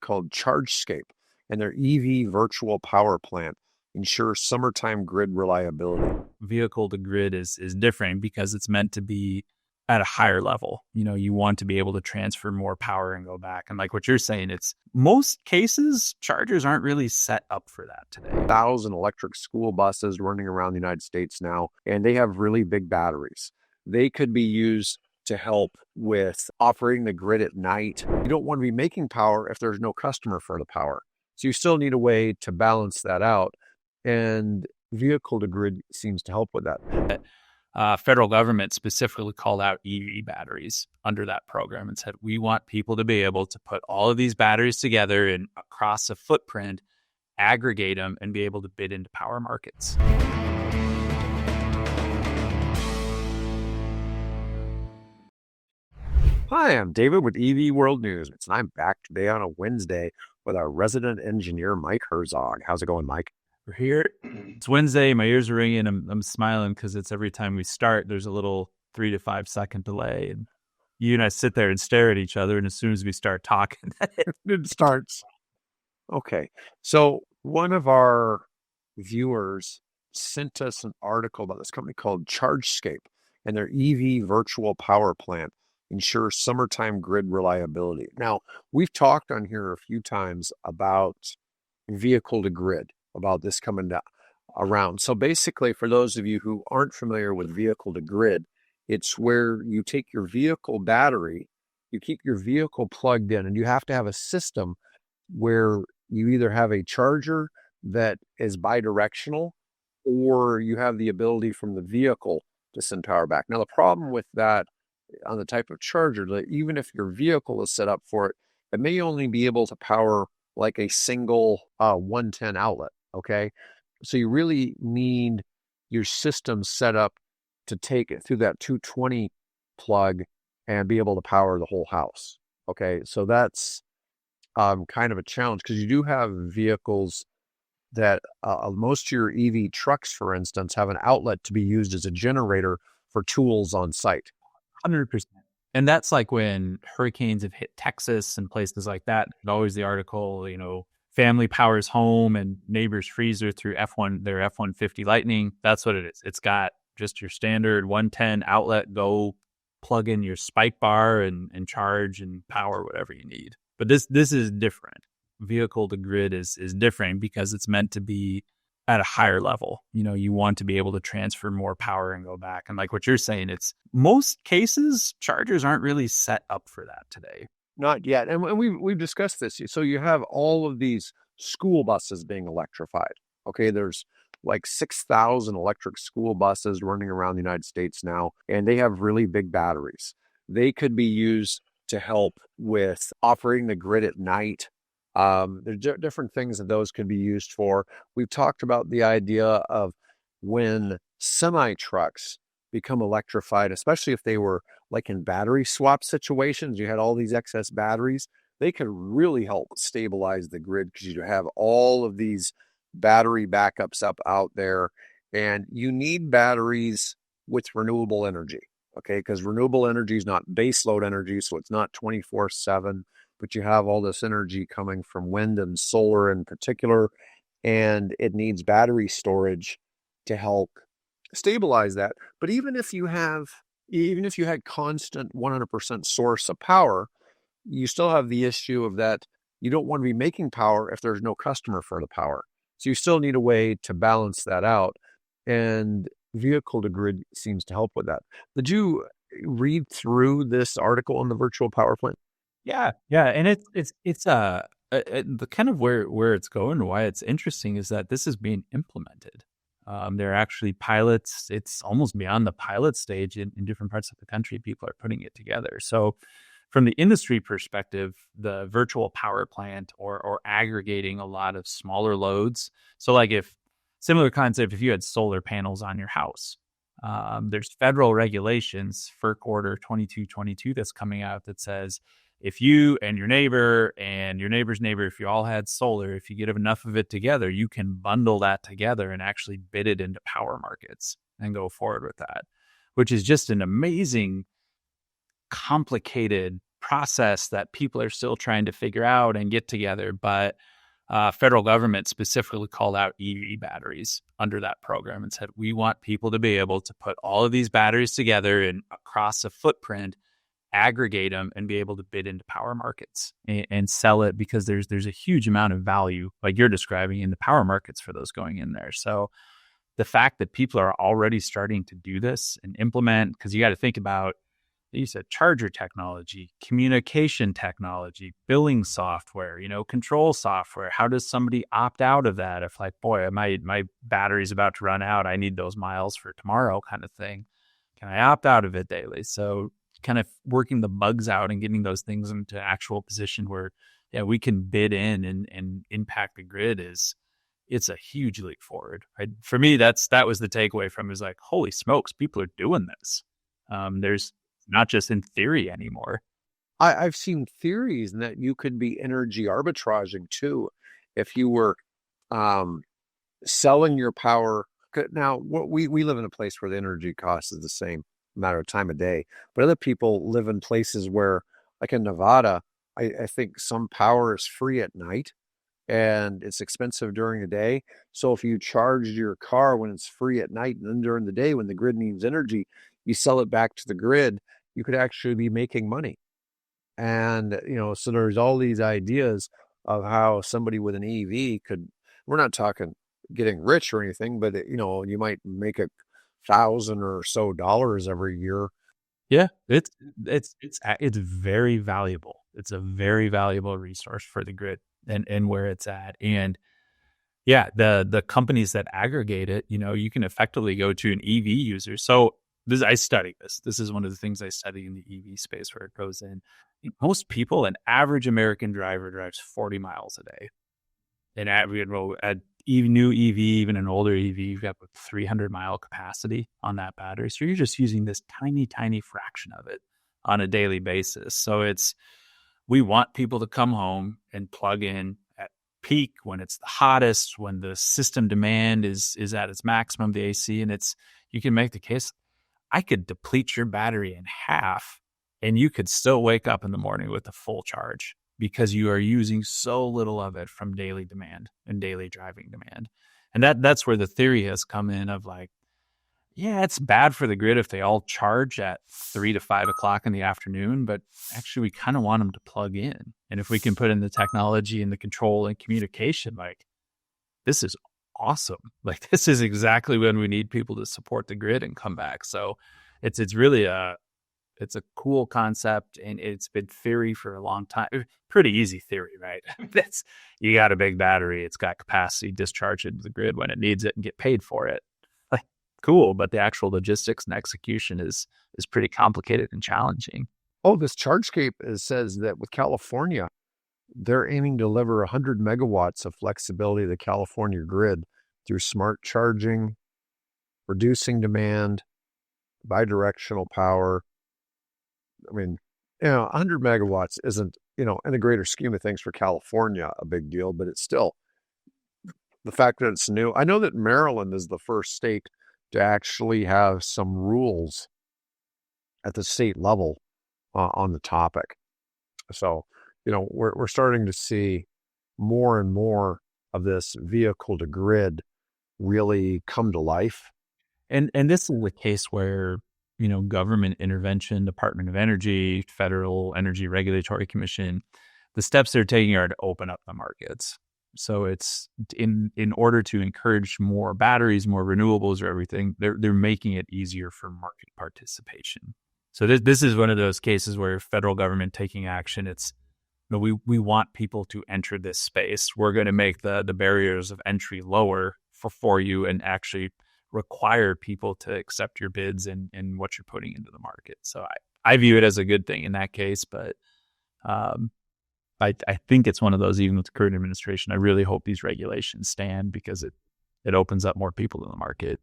called ChargeScape, and their EV virtual power plant ensures summertime grid reliability. Vehicle to grid is different because it's meant to be at a higher level. You want to be able to transfer more power and go back. And like what you're saying, it's most cases, chargers aren't really set up for that today. 1,000 electric school buses running around the United States now, and they have really big batteries. They could be used to help with operating the grid at night. You don't want to be making power if there's no customer for the power. So you still need a way to balance that out. And vehicle to grid seems to help with that. Federal government specifically called out EV batteries under that program and said, we want people to be able to put all of these batteries together and across a footprint, aggregate them, and be able to bid into power markets. Hi, I'm David with EV World News, and I'm back today on a Wednesday with our resident engineer, Mike Herzog. How's it going, Mike? We're here. It's Wednesday. My ears are ringing. I'm smiling because it's every time we start, there's a little 3 to 5 second delay. And you and I sit there and stare at each other. And as soon as we start talking, it starts. Okay. So one of our viewers sent us an article about this company called ChargeScape, and their EV virtual power plant ensures summertime grid reliability. Now, we've talked on here a few times about vehicle to grid, about this coming around. So basically, for those of you who aren't familiar with vehicle to grid, it's where you take your vehicle battery, you keep your vehicle plugged in, and you have to have a system where you either have a charger that is bidirectional or you have the ability from the vehicle to send power back. Now, the problem with that on the type of charger, that even if your vehicle is set up for it, it may only be able to power like a single 110 outlet. Okay. So you really need your system set up to take it through that 220 plug and be able to power the whole house. Okay. So that's kind of a challenge because you do have vehicles that most of your EV trucks, for instance, have an outlet to be used as a generator for tools on site. 100%. And that's like when hurricanes have hit Texas and places like that. There's always the article, family powers home and neighbor's freezer through their F-150 Lightning. That's what it is. It's got just your standard 110 outlet, go plug in your spike bar and charge and power whatever you need. But this is different. Vehicle to grid is different because it's meant to be at a higher level. You want to be able to transfer more power and go back. And like what you're saying, it's most cases, chargers aren't really set up for that today. Not yet. And we've discussed this. So you have all of these school buses being electrified. Okay, there's like 6,000 electric school buses running around the United States now, and they have really big batteries. They could be used to help with operating the grid at night. There's different things that those could be used for. We've talked about the idea of when semi-trucks become electrified, especially if they were like in battery swap situations, you had all these excess batteries, they could really help stabilize the grid because you have all of these battery backups out there, and you need batteries with renewable energy, okay? Because renewable energy is not baseload energy, so it's not 24/7, but you have all this energy coming from wind and solar in particular, and it needs battery storage to help stabilize that. But even if you had constant 100% source of power, you still have the issue of that you don't want to be making power if there's no customer for the power. So you still need a way to balance that out, and vehicle to grid seems to help with that. Did you read through this article on the virtual power plant? Yeah, and it's the kind of where it's going, why it's interesting is that this is being implemented. There are actually pilots. It's almost beyond the pilot stage in different parts of the country. People are putting it together. So from the industry perspective, the virtual power plant or aggregating a lot of smaller loads. So like if similar concept, if you had solar panels on your house, there's federal regulations, FERC Order 2222 that's coming out that says if you and your neighbor's neighbor, if you all had solar, if you get enough of it together, you can bundle that together and actually bid it into power markets and go forward with that, which is just an amazing, complicated process that people are still trying to figure out and get together. But federal government specifically called out EV batteries under that program and said, we want people to be able to put all of these batteries together and across a footprint, aggregate them, and be able to bid into power markets and sell it, because there's a huge amount of value, like you're describing, in the power markets for those going in there. So the fact that people are already starting to do this and implement, because you got to think about, you said charger technology, communication technology, billing software, control software. How does somebody opt out of that if, like, boy, my battery's about to run out, I need those miles for tomorrow, kind of thing? Can I opt out of it daily? So kind of working the bugs out and getting those things into actual position where, yeah, we can bid in and impact the grid it's a huge leap forward, right? For me, that was the takeaway from it, is like, holy smokes, people are doing this. There's not just in theory anymore. I've seen theories that you could be energy arbitraging too, if you were selling your power. Now, we live in a place where the energy cost is the same matter of time of day, but other people live in places where, like in Nevada, I think some power is free at night and it's expensive during the day. So if you charge your car when it's free at night, and then during the day when the grid needs energy, you sell it back to the grid, you could actually be making money. And, so there's all these ideas of how somebody with an EV could, we're not talking getting rich or anything, but, you might make $1,000 or so every year. Yeah, it's very valuable. It's a very valuable resource for the grid and where it's at. And yeah, the companies that aggregate it, you can effectively go to an EV user. So I study this. This is one of the things I study in the EV space, where it goes in. Most people, an average American driver drives 40 miles a day. An average, new EV, even an older EV, you've got 300-mile capacity on that battery. So you're just using this tiny, tiny fraction of it on a daily basis. So we want people to come home and plug in at peak, when it's the hottest, when the system demand is at its maximum, the AC, and you can make the case, I could deplete your battery in half and you could still wake up in the morning with a full charge, because you are using so little of it from daily demand and daily driving demand. And that's where the theory has come in of, like, yeah, it's bad for the grid if they all charge at 3 to 5 o'clock in the afternoon, but actually we kind of want them to plug in. And if we can put in the technology and the control and communication, like, this is awesome. Like, this is exactly when we need people to support the grid and come back. So it's really it's a cool concept, and it's been theory for a long time. Pretty easy theory, right? You got a big battery, it's got capacity, discharge it to the grid when it needs it and get paid for it. Like, cool, but the actual logistics and execution is pretty complicated and challenging. Oh, this ChargeScape says that with California, they're aiming to deliver 100 megawatts of flexibility to the California grid through smart charging, reducing demand, bidirectional power. I mean, 100 megawatts isn't, in the greater scheme of things for California, a big deal, but it's still the fact that it's new. I know that Maryland is the first state to actually have some rules at the state level on the topic. So, we're starting to see more and more of this vehicle to grid really come to life. And this is a case where, government intervention, Department of Energy, Federal Energy Regulatory Commission, the steps they're taking are to open up the markets. So it's in order to encourage more batteries, more renewables, or everything, they're making it easier for market participation. So this is one of those cases where federal government taking action, it's, we want people to enter this space. We're going to make the barriers of entry lower for you, and actually require people to accept your bids and what you're putting into the market. So I view it as a good thing in that case, but I think it's one of those, even with the current administration, I really hope these regulations stand, because it opens up more people in the market.